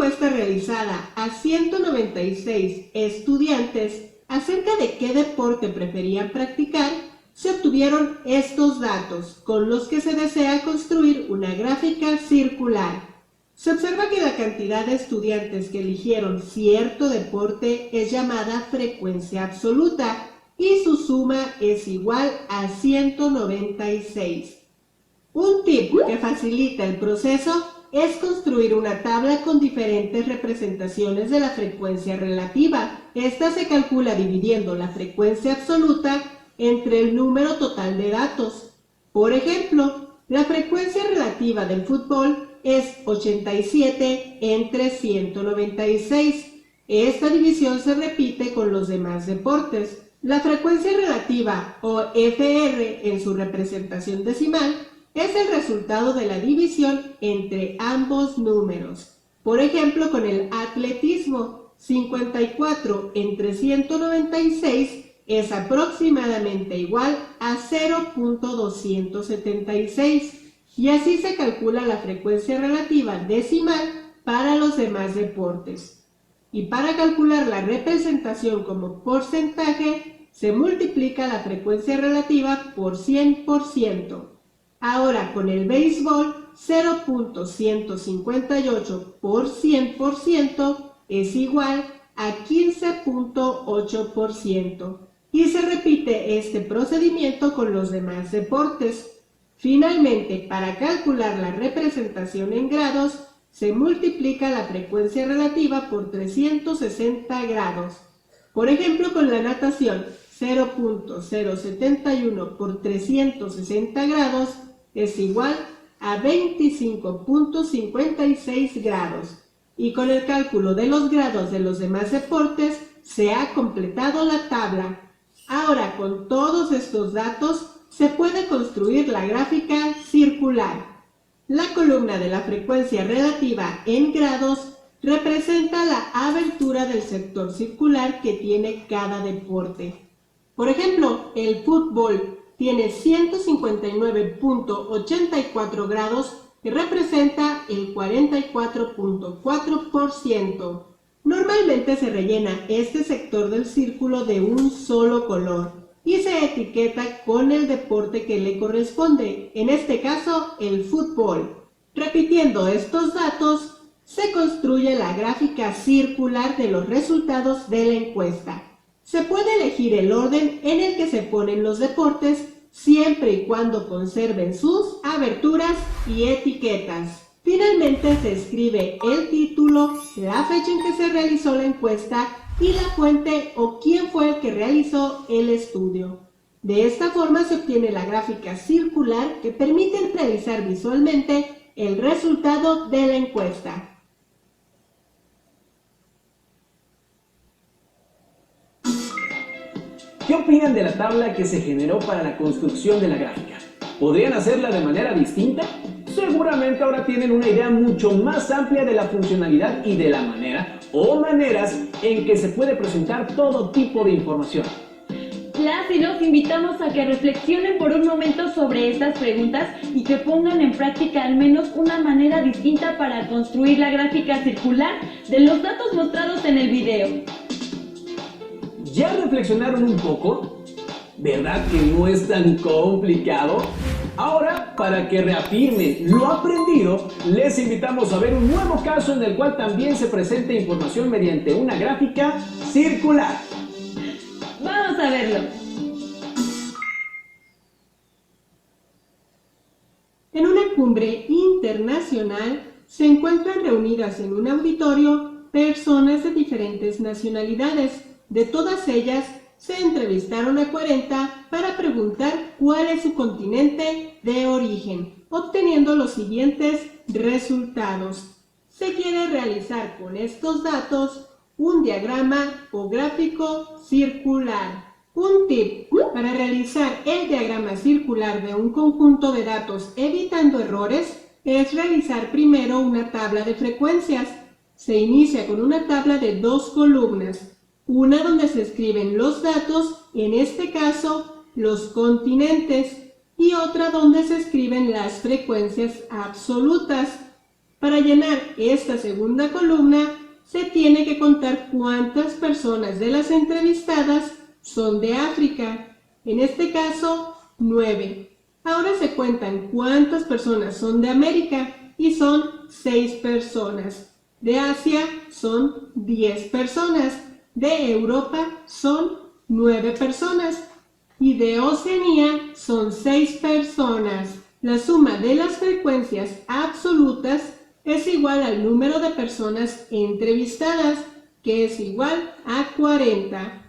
encuesta realizada a 196 estudiantes acerca de qué deporte preferían practicar, se obtuvieron estos datos, con los que se desea construir una gráfica circular. Se observa que la cantidad de estudiantes que eligieron cierto deporte es llamada frecuencia absoluta y su suma es igual a 196. Un tip que facilita el proceso es construir una tabla con diferentes representaciones de la frecuencia relativa. Esta se calcula dividiendo la frecuencia absoluta entre el número total de datos. Por ejemplo, la frecuencia relativa del fútbol es 87 entre 196. Esta división se repite con los demás deportes. La frecuencia relativa, o FR en su representación decimal, es el resultado de la división entre ambos números. Por ejemplo, con el atletismo, 54 entre 196 es aproximadamente igual a 0.276, y así se calcula la frecuencia relativa decimal para los demás deportes. Y para calcular la representación como porcentaje, se multiplica la frecuencia relativa por 100%. Ahora, con el béisbol, 0.158 por 100% es igual a 15.8%. Y se repite este procedimiento con los demás deportes. Finalmente, para calcular la representación en grados, se multiplica la frecuencia relativa por 360 grados. Por ejemplo, con la natación, 0.071 por 360 grados es igual a 25.56 grados. Y con el cálculo de los grados de los demás deportes, se ha completado la tabla. Ahora, con todos estos datos, se puede construir la gráfica circular. La columna de la frecuencia relativa en grados representa la abertura del sector circular que tiene cada deporte. Por ejemplo, el fútbol tiene 159.84 grados y representa el 44.4%. Normalmente se rellena este sector del círculo de un solo color y se etiqueta con el deporte que le corresponde, en este caso el fútbol. Repitiendo estos datos, se construye la gráfica circular de los resultados de la encuesta. Se puede elegir el orden en el que se ponen los deportes, siempre y cuando conserven sus aberturas y etiquetas. Finalmente se escribe el título, la fecha en que se realizó la encuesta y la fuente o quién fue el que realizó el estudio. De esta forma se obtiene la gráfica circular que permite realizar visualmente el resultado de la encuesta. ¿Qué opinan de la tabla que se generó para la construcción de la gráfica? ¿Podrían hacerla de manera distinta? Seguramente ahora tienen una idea mucho más amplia de la funcionalidad y de la manera o maneras en que se puede presentar todo tipo de información. Las y los invitamos a que reflexionen por un momento sobre estas preguntas y que pongan en práctica al menos una manera distinta para construir la gráfica circular de los datos mostrados en el video. ¿Ya reflexionaron un poco? ¿Verdad que no es tan complicado? Ahora, para que reafirmen lo aprendido, les invitamos a ver un nuevo caso en el cual también se presenta información mediante una gráfica circular. ¡Vamos a verlo! En una cumbre internacional se encuentran reunidas en un auditorio personas de diferentes nacionalidades. De todas ellas, se entrevistaron a 40 para preguntar cuál es su continente de origen, obteniendo los siguientes resultados. Se quiere realizar con estos datos un diagrama o gráfico circular. Un tip para realizar el diagrama circular de un conjunto de datos evitando errores es realizar primero una tabla de frecuencias. Se inicia con una tabla de 2 columnas. Una donde se escriben los datos, en este caso los continentes, y otra donde se escriben las frecuencias absolutas. Para llenar esta segunda columna, se tiene que contar cuántas personas de las entrevistadas son de África. En este caso, 9. Ahora se cuentan cuántas personas son de América y son 6 personas. De Asia son 10 personas. De Europa son 9 personas. Y de Oceanía son 6 personas. La suma de las frecuencias absolutas es igual al número de personas entrevistadas, que es igual a 40.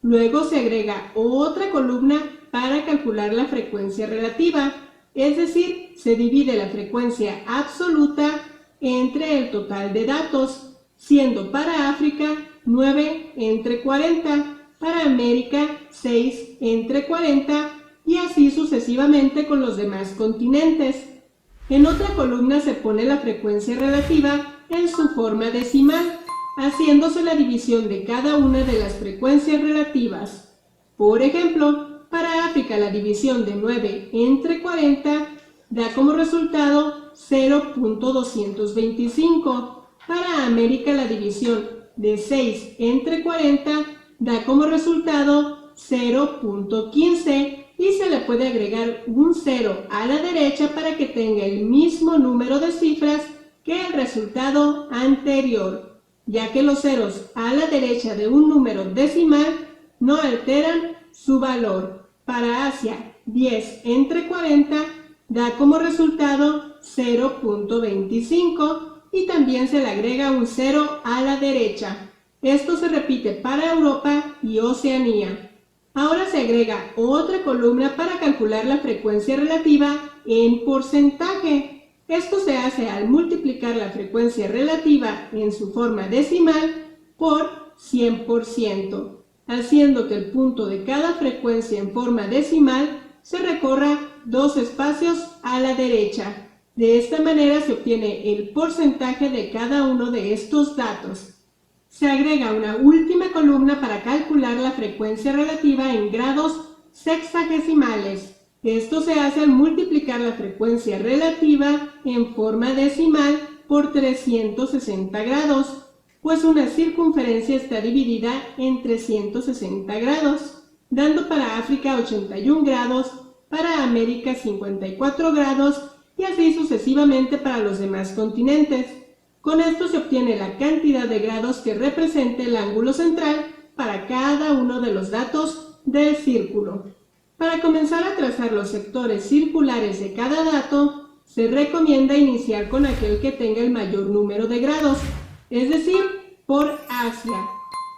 Luego se agrega otra columna para calcular la frecuencia relativa, es decir, se divide la frecuencia absoluta entre el total de datos, siendo para África 9 entre 40, para América 6 entre 40 y así sucesivamente con los demás continentes. En otra columna se pone la frecuencia relativa en su forma decimal, haciéndose la división de cada una de las frecuencias relativas. Por ejemplo, para África la división de 9 entre 40 da como resultado 0.225. Para América la división de 6 entre 40 da como resultado 0.15 y se le puede agregar un 0 a la derecha para que tenga el mismo número de cifras que el resultado anterior, ya que los ceros a la derecha de un número decimal no alteran su valor. Para Asia, 10 entre 40 da como resultado 0.25 y también se le agrega un 0 a la derecha. Esto se repite para Europa y Oceanía. Ahora se agrega otra columna para calcular la frecuencia relativa en porcentaje. Esto se hace al multiplicar la frecuencia relativa en su forma decimal por 100%, haciendo que el punto de cada frecuencia en forma decimal se recorra 2 espacios a la derecha. De esta manera se obtiene el porcentaje de cada uno de estos datos. Se agrega una última columna para calcular la frecuencia relativa en grados sexagesimales. Esto se hace al multiplicar la frecuencia relativa en forma decimal por 360 grados, pues una circunferencia está dividida en 360 grados, dando para África 81 grados, para América 54 grados y así sucesivamente para los demás continentes. Con esto se obtiene la cantidad de grados que representa el ángulo central para cada uno de los datos del círculo. Para comenzar a trazar los sectores circulares de cada dato, se recomienda iniciar con aquel que tenga el mayor número de grados, es decir, por Asia.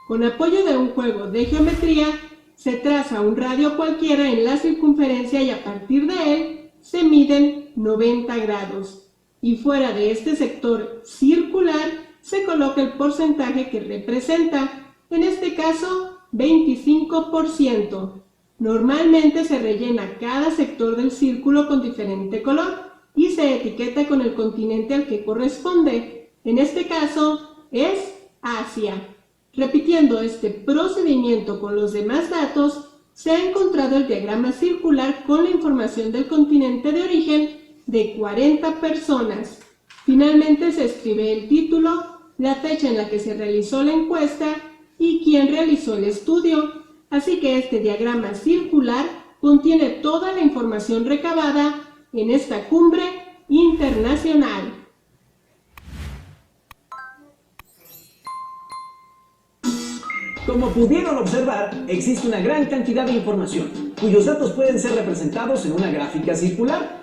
Con apoyo de un juego de geometría, se traza un radio cualquiera en la circunferencia y a partir de él se miden 90 grados. Y fuera de este sector circular se coloca el porcentaje que representa, en este caso 25%. Normalmente se rellena cada sector del círculo con diferente color y se etiqueta con el continente al que corresponde. En este caso es Asia. Repitiendo este procedimiento con los demás datos, se ha encontrado el diagrama circular con la información del continente de origen de 40 personas. Finalmente se escribe el título, la fecha en la que se realizó la encuesta y quién realizó el estudio. Así que este diagrama circular contiene toda la información recabada en esta cumbre internacional. Como pudieron observar, existe una gran cantidad de información, cuyos datos pueden ser representados en una gráfica circular.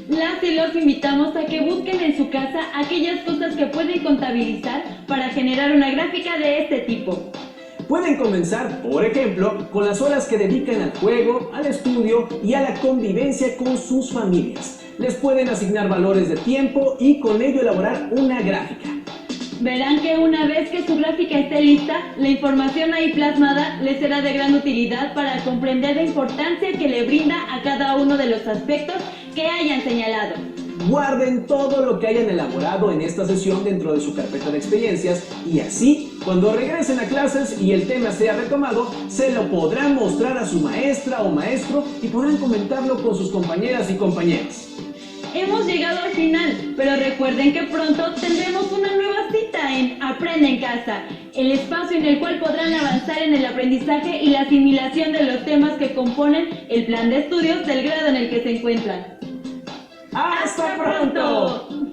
Las y los invitamos a que busquen en su casa aquellas cosas que pueden contabilizar para generar una gráfica de este tipo. Pueden comenzar, por ejemplo, con las horas que dedican al juego, al estudio y a la convivencia con sus familias. Les pueden asignar valores de tiempo y con ello elaborar una gráfica. Verán que una vez que su gráfica esté lista, la información ahí plasmada les será de gran utilidad para comprender la importancia que le brinda a cada uno de los aspectos que hayan señalado. Guarden todo lo que hayan elaborado en esta sesión dentro de su carpeta de experiencias y así, cuando regresen a clases y el tema sea retomado, se lo podrán mostrar a su maestra o maestro y podrán comentarlo con sus compañeras y compañeros. Hemos llegado al final, pero recuerden que pronto tendremos una nueva cita en Aprende en Casa, el espacio en el cual podrán avanzar en el aprendizaje y la asimilación de los temas que componen el plan de estudios del grado en el que se encuentran. ¡Hasta pronto!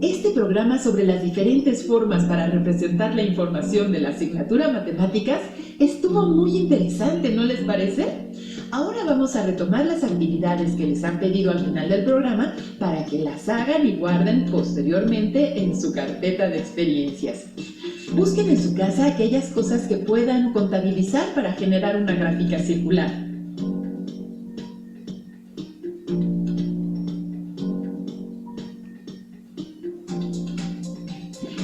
Este programa sobre las diferentes formas para representar la información de la asignatura Matemáticas estuvo muy interesante, ¿no les parece? Ahora vamos a retomar las actividades que les han pedido al final del programa para que las hagan y guarden posteriormente en su carpeta de experiencias. Busquen en su casa aquellas cosas que puedan contabilizar para generar una gráfica circular.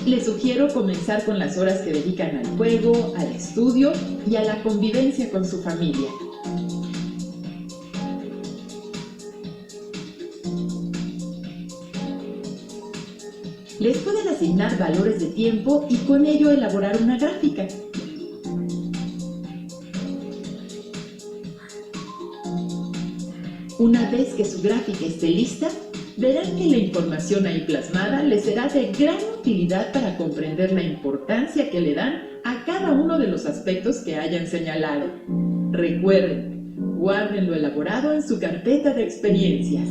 Les sugiero comenzar con las horas que dedican al juego, al estudio y a la convivencia con su familia. Les pueden asignar valores de tiempo y con ello elaborar una gráfica. Una vez que su gráfica esté lista, verán que la información ahí plasmada les será de gran utilidad para comprender la importancia que le dan a cada uno de los aspectos que hayan señalado. Recuerden, guarden lo elaborado en su carpeta de experiencias.